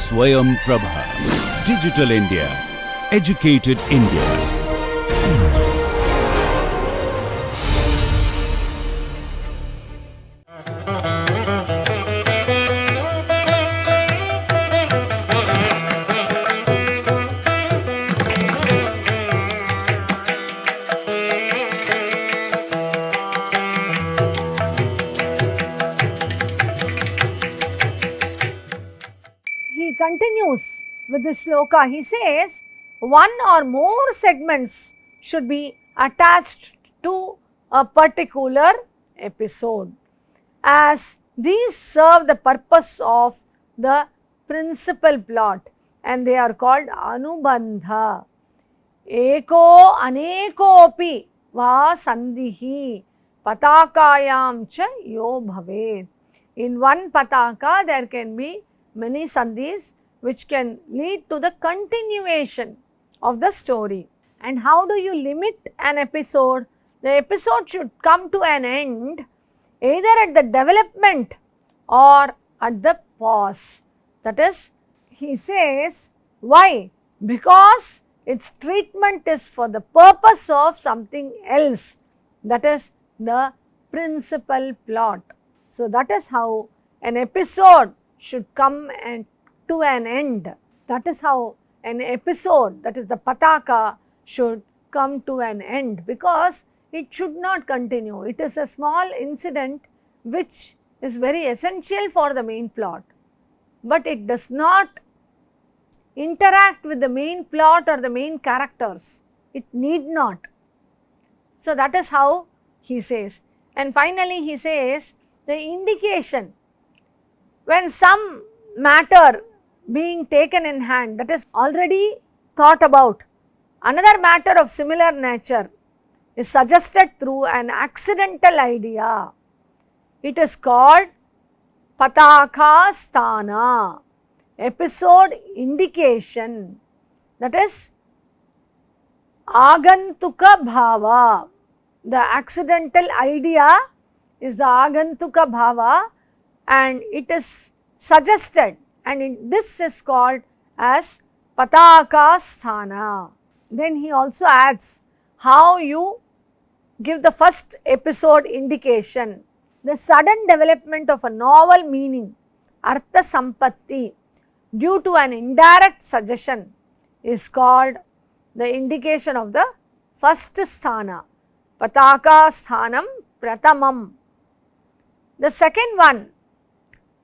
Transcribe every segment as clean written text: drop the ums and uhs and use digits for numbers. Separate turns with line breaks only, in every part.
Swayam Prabha. Digital India. Educated India.
He continues with this shloka. He says, one or more segments should be attached to a particular episode, as these serve the purpose of the principal plot, and they are called anubandha. Eko anekopi va sandhihi patakayam cha yo bhavet. In one pataka there can be many sandhis which can lead to the continuation of the story. And how do you limit an episode? The episode should come to an end either at the development or at the pause. That is, he says, why? Because its treatment is for the purpose of something else, that is the principal plot. So, that is how an episode should come to an end. That is how an episode, that is the pataka, should come to an end, because it should not continue. It is a small incident which is very essential for the main plot, but it does not interact with the main plot or the main characters. It need not. So, that is how he says. And finally, he says the indication, when some matter being taken in hand, that is already thought about, another matter of similar nature is suggested through an accidental idea. It is called pataka sthana, episode indication, that is agantuka bhava. The accidental idea is the agantuka bhava, and it is suggested, and this is called as pataka sthana. Then he also adds how you give the first episode indication. The sudden development of a novel meaning, artha sampatti, due to an indirect suggestion is called the indication of the first sthana, pataka sthanam pratamam. The second one,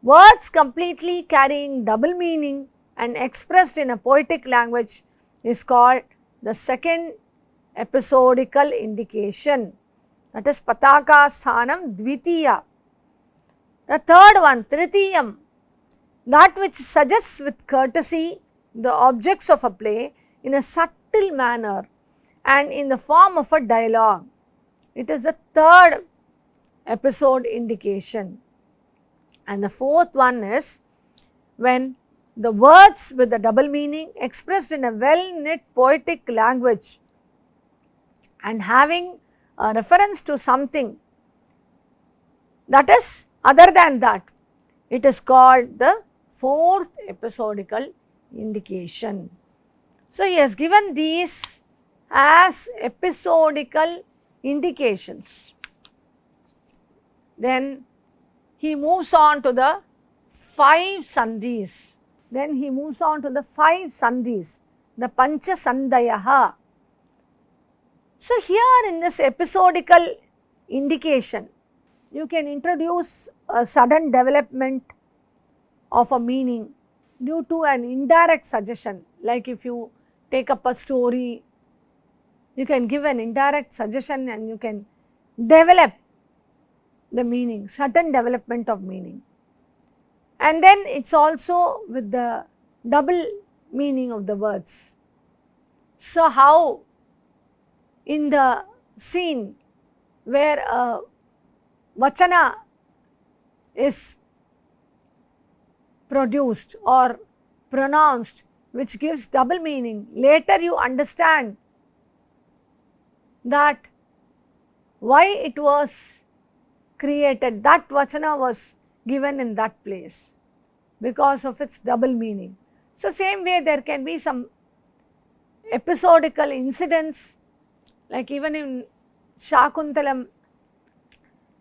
words completely carrying double meaning and expressed in a poetic language, is called the second episodical indication, that is pataka sthanam dvitiya. The third one, tritiyam, that which suggests with courtesy the objects of a play in a subtle manner and in the form of a dialogue. It is the third episode indication. And the fourth one is when the words with the double meaning expressed in a well knit poetic language and having a reference to something that is other than that, it is called the fourth episodical indication. So, he has given these as episodical indications. Then he moves on to the 5 sandhis. The pancha sandhayaha. So, here in this episodical indication, you can introduce a sudden development of a meaning due to an indirect suggestion. Like if you take up a story, you can give an indirect suggestion and you can develop the meaning, certain development of meaning. And then it is also with the double meaning of the words. So, how in the scene where a vachana is produced or pronounced which gives double meaning, later you understand that why it was created, that vachana was given in that place because of its double meaning. So, same way there can be some episodical incidents, like even in Shakuntalam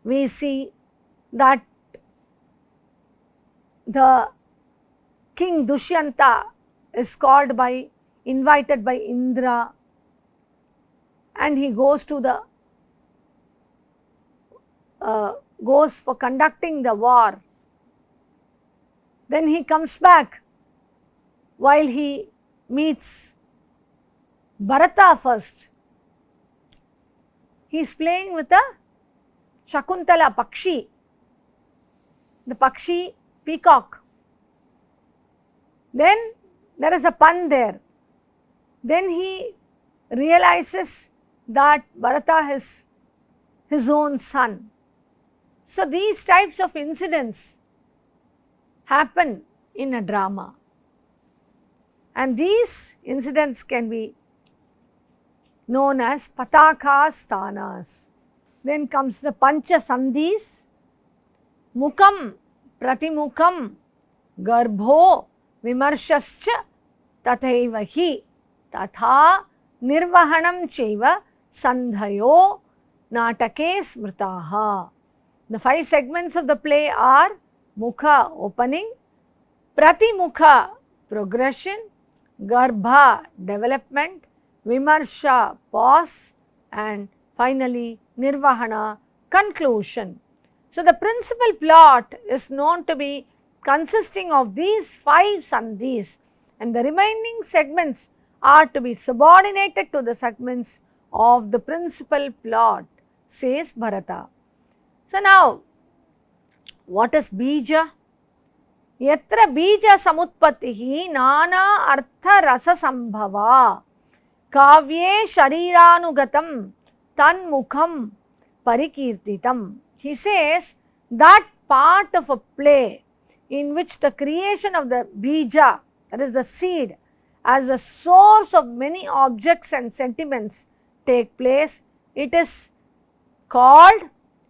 we see that the king Dushyanta is invited by Indra, and he goes to the goes for conducting the war. Then he comes back while he meets Bharata first. He is playing with a Shakuntala Pakshi, the Pakshi peacock. Then there is a pun there. Then he realizes that Bharata is his own son. So, these types of incidents happen in a drama, and these incidents can be known as Pataka Sthanas. Then comes the Pancha Sandhis, Mukam, Pratimukam, Garbho, Vimarshascha, Tathaiva hi, Tatha, Nirvahanam Chaiva, Sandhayo, Natake Smritaha. The 5 segments of the play are Mukha, opening, Pratimukha, progression, Garbha, development, Vimarsha, pause, and finally Nirvahana, conclusion. So, the principal plot is known to be consisting of these 5 sandhis, and the remaining segments are to be subordinated to the segments of the principal plot, says Bharata. So, now what is bija? Yatra bija samutpattihi nana artha rasa sambhava kavye shariranagatam tan mukham parikirtitam. He says that part of a play in which the creation of the bija, that is the seed, as the source of many objects and sentiments take place, it is called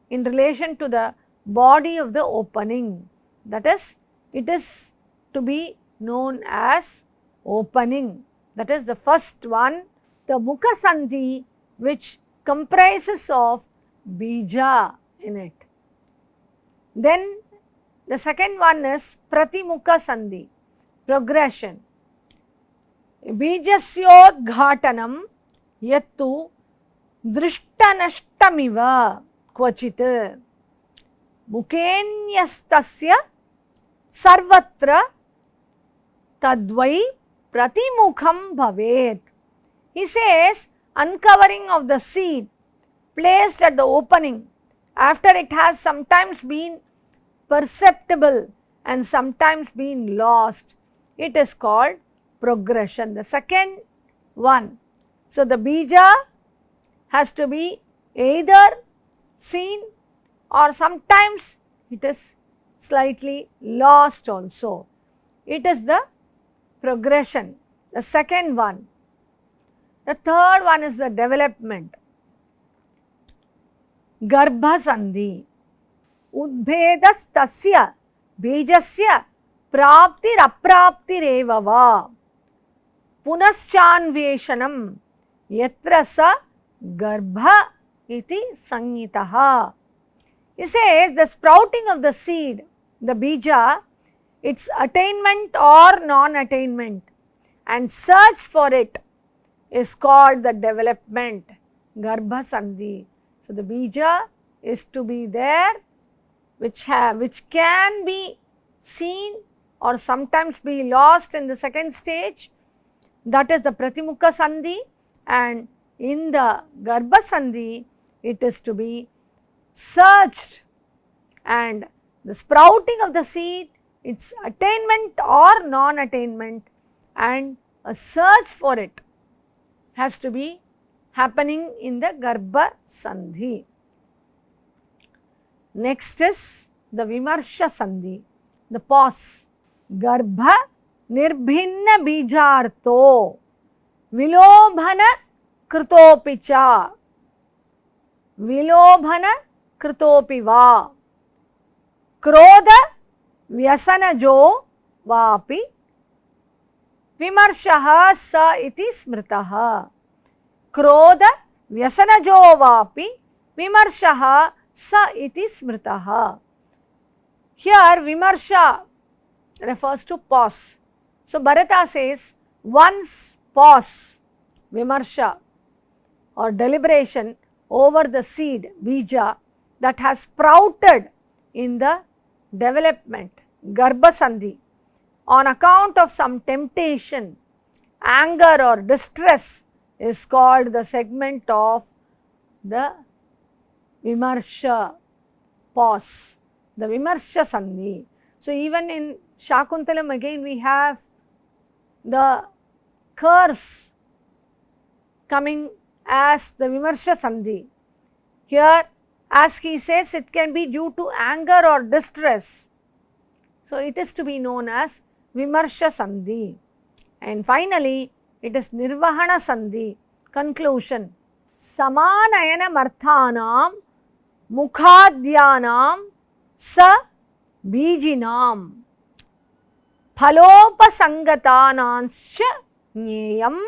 in relation to the body of the opening. That is, it is to be known as opening. That is the first one, the Mukha Sandhi, which comprises of bija in it. Then the second one is Pratimukha Sandhi, progression. Bijasyodghatanam yattu drishtanashtamiva kvachit mukenyastasya sarvatra tadvai pratimukham bhavet. He says uncovering of the seed placed at the opening after it has sometimes been perceptible and sometimes been lost, it is called progression, the second one. So, the bija has to be either seen or sometimes it is slightly lost also. It is the progression, the second one. The third one is the development. Garbha Sandhi. Udbhedastasya bijasya praptir apraptireva va punaschanveshanam yatra sa garbha iti sangitaha. He says the sprouting of the seed, the bija, its attainment or non-attainment and search for it is called the development, Garbha Sandhi. So, the bija is to be there, which can be seen or sometimes be lost in the second stage, that is the Pratimukha Sandhi, and in the Garbha Sandhi it is to be searched, and the sprouting of the seed, its attainment or non-attainment and a search for it has to be happening in the Garbha Sandhi. Next is the Vimarsha Sandhi, the pause. Garbha nirbhinna bijarto vilobhana kritopicha vilobhana kritopiva krodha vyasanajo vapi vimarshaha sa iti smritaha. Krodha vyasanajo vapi vimarshaha sa iti smritaha. Here vimarsha refers to pause. So Bharata says once pause, vimarsha or deliberation over the seed, bija, that has sprouted in the development, Garbha Sandhi, on account of some temptation, anger or distress is called the segment of the Vimarsha pause, the Vimarsha Sandhi. So even in Shakuntalam again we have the curse coming as the Vimarsha Sandhi. Here as he says, it can be due to anger or distress. So it is to be known as Vimarsha Sandhi. And finally, it is Nirvahana Sandhi, conclusion. Samanayana Marthanam Mukhadhyanam Sa Bijinam Phalopasangatananscha Nyayam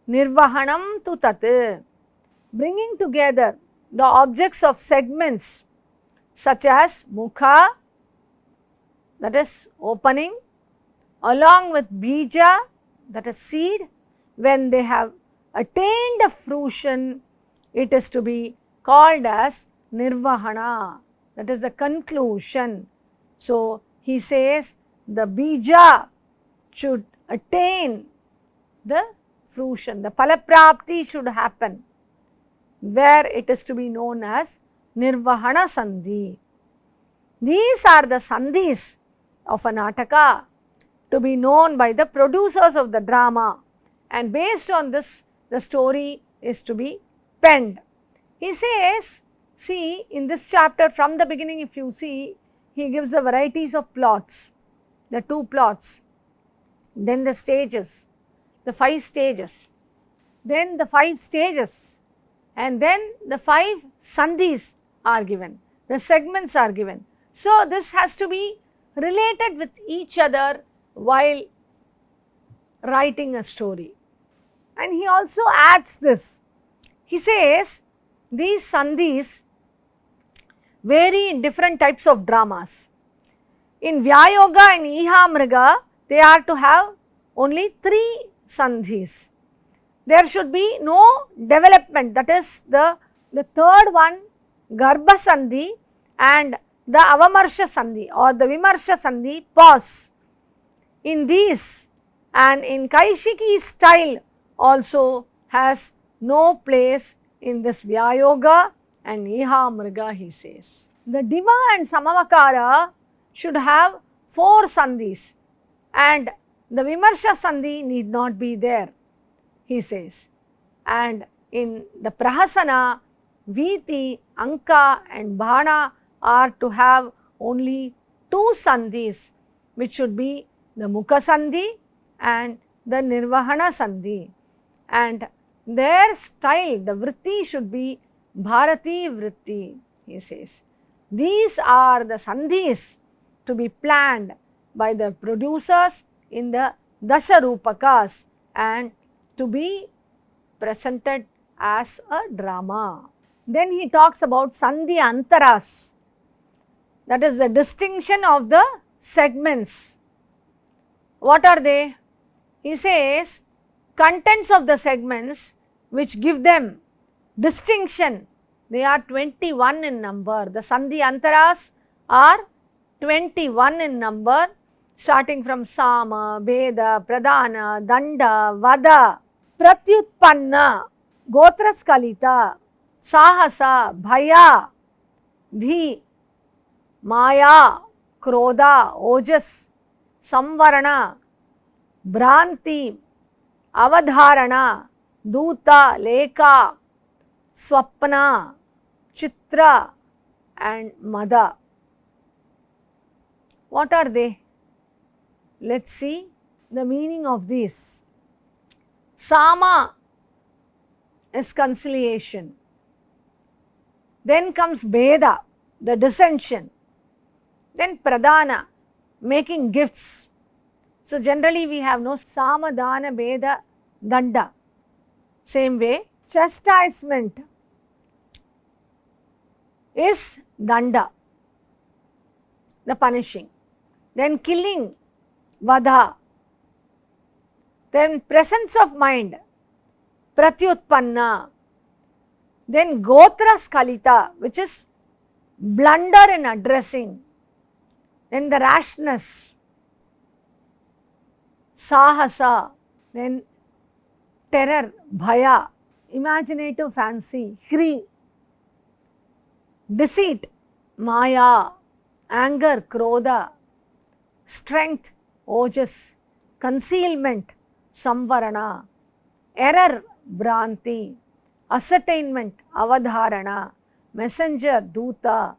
Nirvahanam tu tat. Bringing together the objects of segments such as mukha, that is opening, along with bija, that is seed, when they have attained a fruition, it is to be called as nirvahana, that is the conclusion. So he says the bija should attain the fruition, the phalaprapti should happen, where it is to be known as Nirvahana Sandhi. These are the Sandhis of a Nataka to be known by the producers of the drama, and based on this the story is to be penned. He says, see in this chapter from the beginning if you see, he gives the varieties of plots, the 2 plots, then the stages, the 5 stages, then the 5 stages, and then the 5 sandhis are given, the segments are given. So this has to be related with each other while writing a story. And he also adds this, he says these sandhis vary in different types of dramas. In Vyayoga and Ihamriga, they are to have only 3 sandhis. There should be no development, that is the third one, Garbha Sandhi, and the Avamarsha Sandhi or the Vimarsha Sandhi, pause. In these and in Kaishiki style also has no place in this Vyayoga and Ihamriga, he says. The Diva and Samavakara should have 4 sandhis and the Vimarsha Sandhi need not be there, he says. And in the Prahasana, Viti, Anka and Bhana are to have only 2 sandhis, which should be the Mukha Sandhi and the Nirvahana Sandhi. And their style, the Vritti should be Bharati Vritti, he says. These are the sandhis to be planned by the producers in the Dasha Rupakas and to be presented as a drama. Then he talks about Sandhi Antaras, that is the distinction of the segments. What are they? He says contents of the segments which give them distinction, they are 21 in number. The Sandhi Antaras are 21 in number, starting from Sama, Bheda, Pradhana, Danda, Vada, Pratyutpanna, Gotraskalita, Sahasa, Bhaya, Dhi, Maya, Krodha, Ojas, Samvarana, Bhranti, Avadharana, Duta, Leka, Swapna, Chitra and Mada. What are they? Let us see the meaning of these. Sama is conciliation. Then comes Bheda, the dissension. Then Pradhana, making gifts. So generally we have no samadhana, beda, danda. Same way, chastisement is danda, the punishing. Then killing, vadha. Then presence of mind, pratyutpanna. Then gotra skalita, which is blunder in addressing. Then the rashness, sahasa. Then terror, bhaya. Imaginative fancy, hri. Deceit, maya. Anger, krodha. Strength, ojas. Concealment, samvarana. Error, bhranti. Ascertainment, avadharana. Messenger, duta.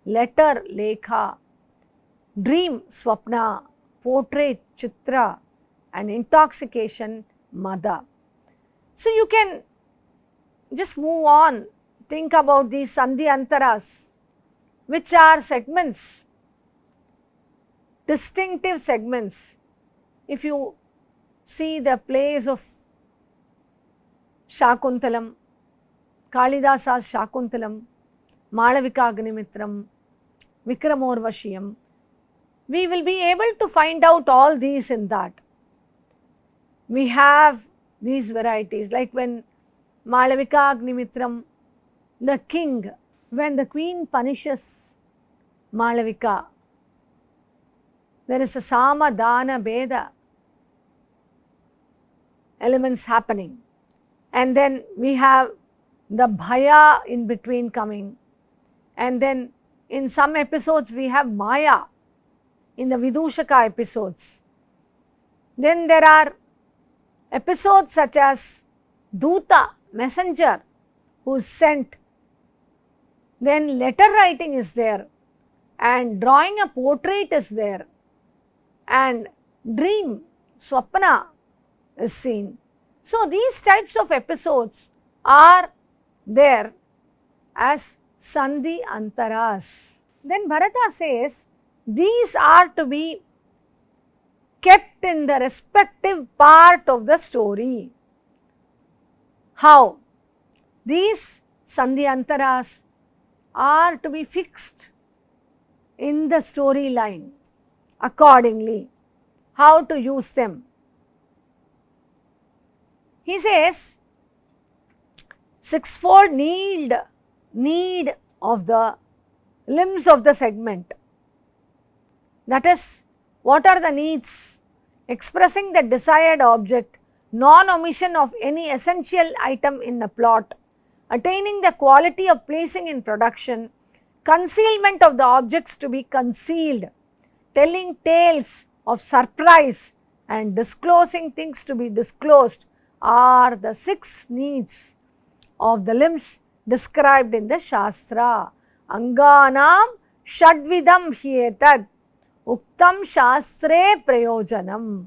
Letter, lekha. Dream, swapna. Portrait, chitra. And intoxication, mada. So you can just move on, think about these sandhi antaras, which are segments, distinctive segments. If you see the plays of Shakuntalam, Kalidasa's Shakuntalam, Malavika Agnimitram, Vikramorvashiyam, we will be able to find out all these in that. We have these varieties, like when Malavika Agnimitram, the king, when the queen punishes Malavika, there is a sama, dana, beda elements happening. And then we have the bhaya in between coming. And then in some episodes we have maya in the Vidushaka episodes. Then there are episodes such as Duta, messenger, who is sent. Then letter writing is there, and drawing a portrait is there, and dream, swapna is seen. So these types of episodes are there as sandhi antaras. Then Bharata says these are to be kept in the respective part of the story. How? These sandhi antaras are to be fixed in the storyline accordingly. How to use them? He says, sixfold need of the limbs of the segment. That is, what are the needs? Expressing the desired object, non-omission of any essential item in a plot, attaining the quality of placing in production, concealment of the objects to be concealed, telling tales of surprise and disclosing things to be disclosed are the 6 needs of the limbs described in the Shastra. Anganam shadvidam hyetad uktam shastre prayojanam.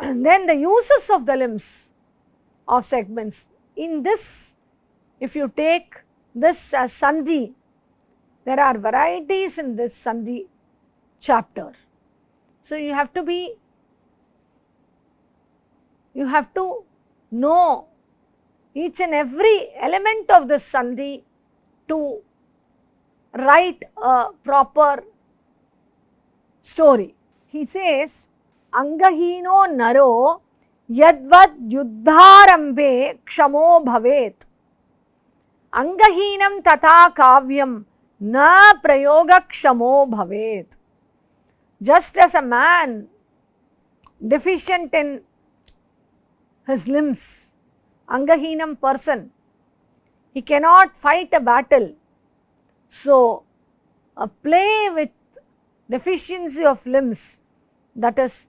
Then the uses of the limbs of segments. In this, if you take this as sandhi, there are varieties in this sandhi chapter. So you have to know each and every element of this sandhi to write a proper story. He says, Angahino naro yadvad yuddharambe kshamo bhavet. Angahinam tata kavyam na prayoga kshamo bhavet. Just as a man deficient in his limbs, Angahinam person, he cannot fight a battle. So, a play with deficiency of limbs, that is,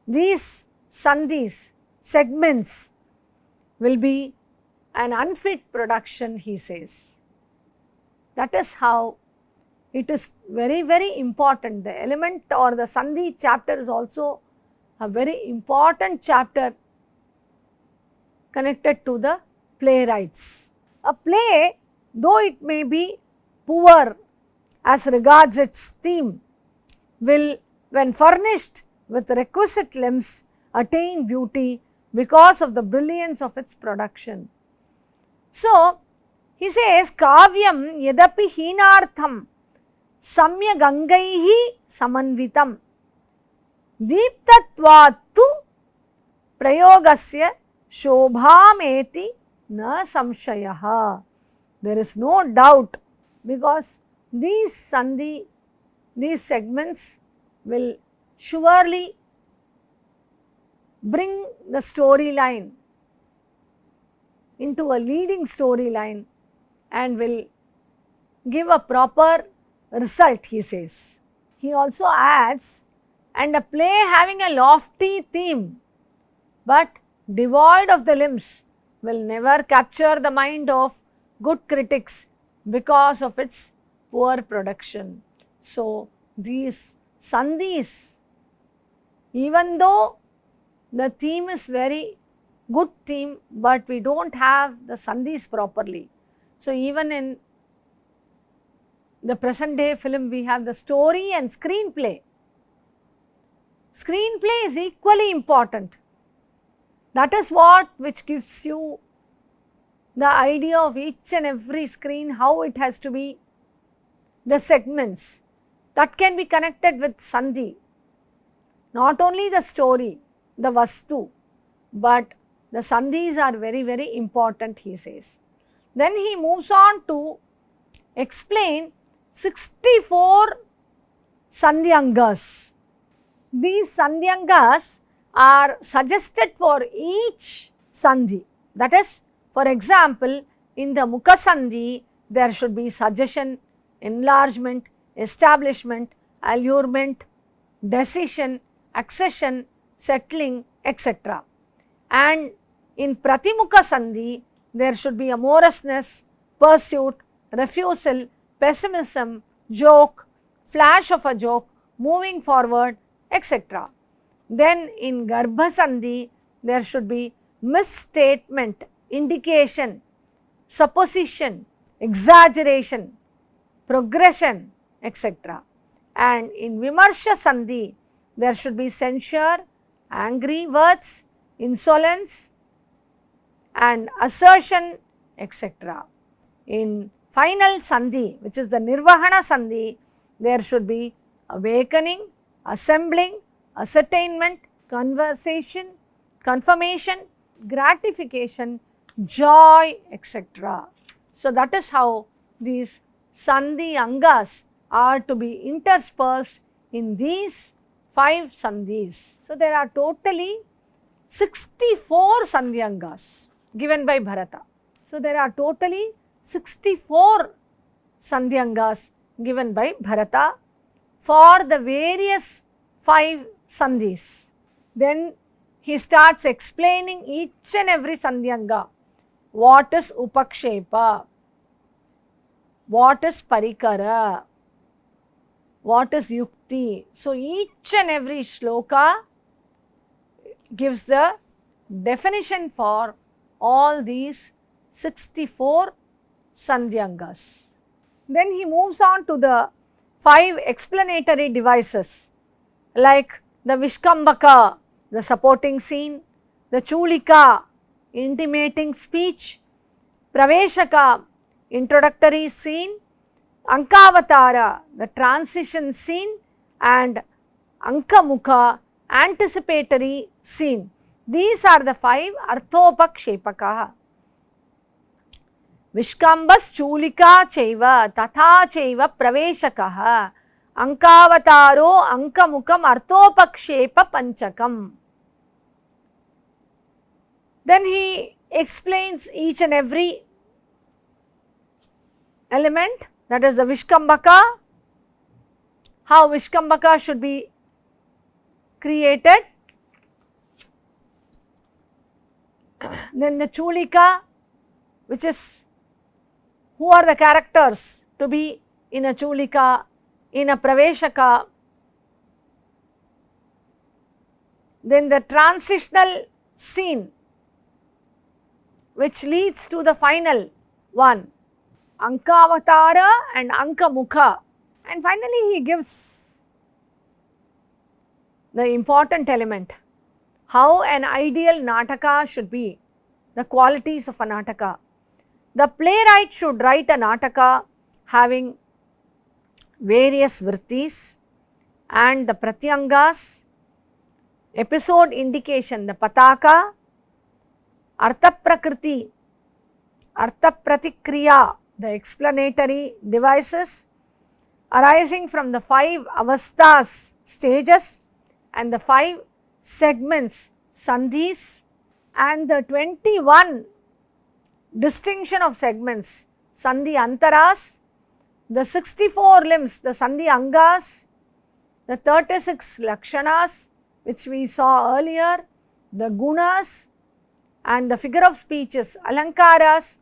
these sandhis, segments, will be an unfit production, he says. That is how it is very, very important. The element or the sandhi chapter is also a very important chapter connected to the playwrights. A play, though it may be poor as regards its theme, will when furnished with requisite limbs, attain beauty because of the brilliance of its production. So, he says, Kavyam yadapi heenartham samyagangaihi samanvitam deeptatvattu prayogasya shobhameti na samshayaha. There is no doubt, because these sandhi, these segments will surely bring the storyline into a leading storyline and will give a proper result, he says. He also adds, and a play having a lofty theme but devoid of the limbs will never capture the mind of good critics because of its poor production. So, these sandhis, even though the theme is very good theme, but we do not have the sandhis properly. So, even in the present day film, we have the story and screenplay. Screenplay is equally important. That is what which gives you the idea of each and every screen, how it has to be, the segments that can be connected with sandhi. Not only the story, the vastu, but the sandhis are very, very important, he says. Then he moves on to explain 64 sandhyangas. These sandhyangas are suggested for each sandhi. That is, for example, in the Mukha sandhi, there should be suggestion, enlargement, establishment, allurement, decision, accession, settling, etc. And in Pratimukha sandhi, there should be amorousness, pursuit, refusal, pessimism, joke, flash of a joke, moving forward, etc. Then in Garbha sandhi, there should be misstatement, indication, supposition, exaggeration, progression, etc. And in Vimarsha sandhi, there should be censure, angry words, insolence and assertion, etc. In final sandhi, which is the Nirvahana sandhi, there should be awakening, assembling, ascertainment, conversation, confirmation, gratification, joy, etc. So, that is how these sandhi angas are to be interspersed in these 5 sandhis. So, there are totally 64 sandhyangas given by Bharata. So, there are totally 64 sandhyangas given by Bharata for the various 5 sandhis. Then he starts explaining each and every sandhyanga. What is upakshepa? What is parikara? What is yukti? So, each and every shloka gives the definition for all these 64 sandhyangas. Then he moves on to the 5 explanatory devices like the Vishkambaka, the supporting scene, the Chulika, intimating speech, Praveshaka, introductory scene, Ankavatara, the transition scene, and Ankamukha, anticipatory scene. These are the 5 Arthopakshepakaha. Vishkambas Chulika Chaiva, Tatha Chaiva Praveshakaha, Ankavataro Ankamukam Arthopakshepa Panchakam. Then he explains each and every element, that is the Vishkambaka, how Vishkambaka should be created. Then the Chulika, which is who are the characters to be in a Chulika, in a Praveshaka. Then the transitional scene which leads to the final one, Ankavatara and Ankamukha. And finally he gives the important element. How an ideal Nataka should be, the qualities of a Nataka. The playwright should write a Nataka having various vrittis and the pratyangas, episode indication, the pataka, artha prakriti, artha pratikriya, the explanatory devices arising from the 5 avasthas, stages, and the 5 segments, sandhis, and the 21 distinction of segments, sandhi antaras, the 64 limbs, the sandhi angas, the 36 lakshanas which we saw earlier, the gunas, and the figure of speeches, alankaras,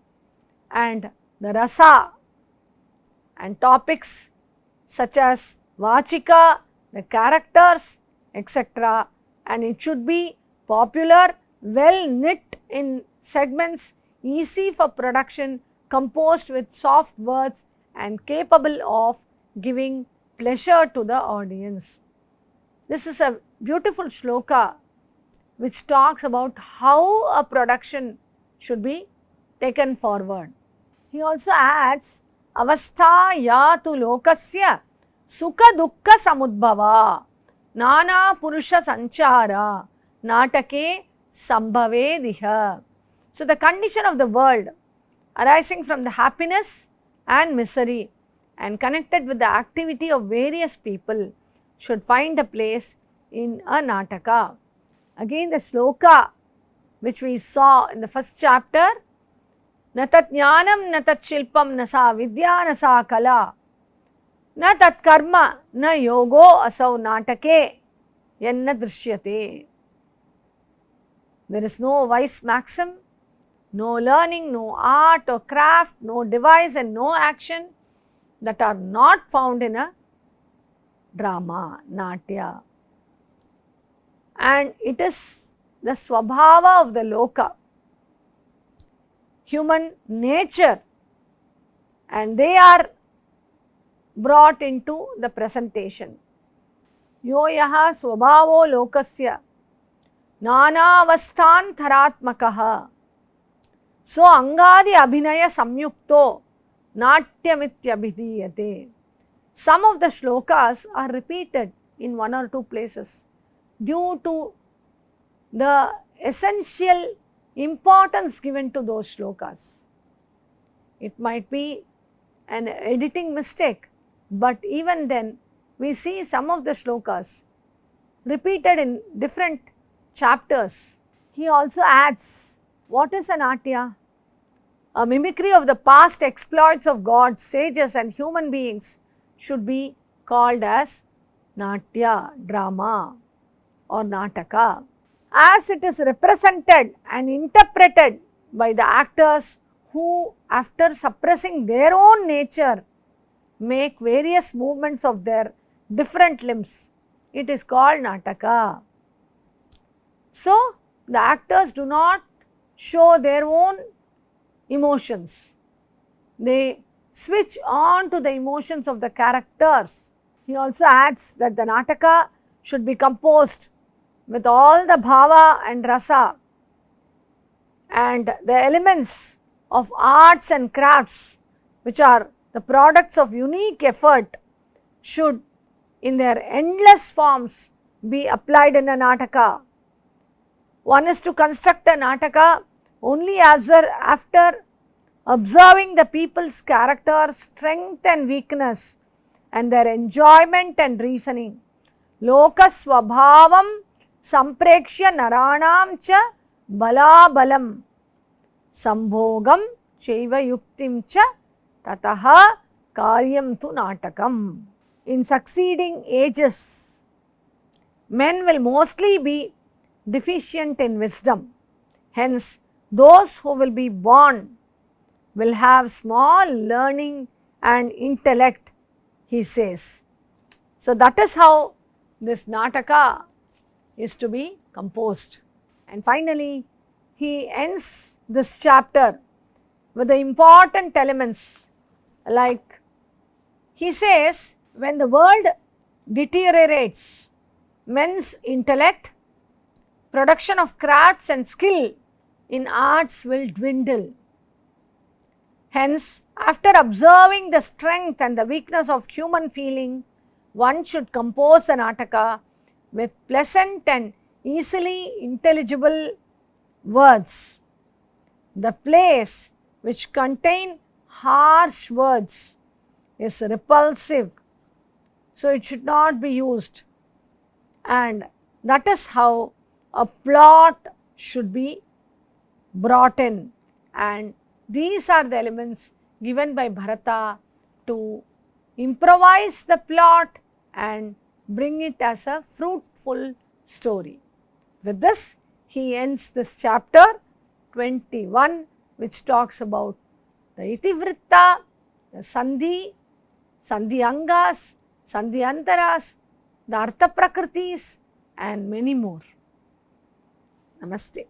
and the rasa, and topics such as vachika, the characters, etc. And it should be popular, well knit in segments, easy for production, composed with soft words and capable of giving pleasure to the audience. This is a beautiful shloka which talks about how a production should be taken forward. He also adds, avastha yatu lokasya sukha dukkha samudbhava nana purusha sanchara natake sambhave diha. So, the condition of the world arising from the happiness and misery and connected with the activity of various people should find a place in a Nataka. Again, the shloka which we saw in the first chapter, na tat jnanam na tat shilpam na sa vidya na sa kala na tat karma na yogo asau natake yanna drishyate. There is no wise maxim, no learning, no art or craft, no device and no action that are not found in a drama, natya. And it is the swabhava of the loka, human nature, and they are brought into the presentation. Yo yaha swabhavo lokasya nanavasthantaratmakaha so angadi abhinaya samyukto natyamityabhidiyate. Some of the shlokas are repeated in 1 or 2 places due to the essential importance given to those shlokas. It might be an editing mistake, but even then we see some of the shlokas repeated in different chapters. He also adds, what is an natya? A mimicry of the past exploits of gods, sages and human beings should be called as natya, drama or nataka. As it is represented and interpreted by the actors who, after suppressing their own nature, make various movements of their different limbs, it is called nataka. So, the actors do not show their own emotions, they switch on to the emotions of the characters. He also adds that the nataka should be composed with all the bhava and rasa and the elements of arts and crafts which are the products of unique effort should in their endless forms be applied in a nataka. One is to construct a nataka only after observing the people's character, strength and weakness and their enjoyment and reasoning. Lokasvabhavam samprekshya naranam cha balabalam sambhogam chaiva yuktim cha tataha karyam tu natakam. In succeeding ages, men will mostly be deficient in wisdom. Hence, those who will be born will have small learning and intellect, he says. So, that is how this nataka is to be composed. And finally, he ends this chapter with the important elements, like he says, when the world deteriorates, men's intellect, production of crafts and skill in arts will dwindle. Hence, after observing the strength and the weakness of human feeling, one should compose the Nataka with pleasant and easily intelligible words. The plays which contain harsh words is repulsive, so it should not be used, and that is how a plot should be brought in, and these are the elements given by Bharata to improvise the plot and bring it as a fruitful story. With this, he ends this chapter 21, which talks about the Itivritta, the Sandhi, Sandhi Angas, Sandhi Antaras, the Artha Prakritis, and many more. Namaste.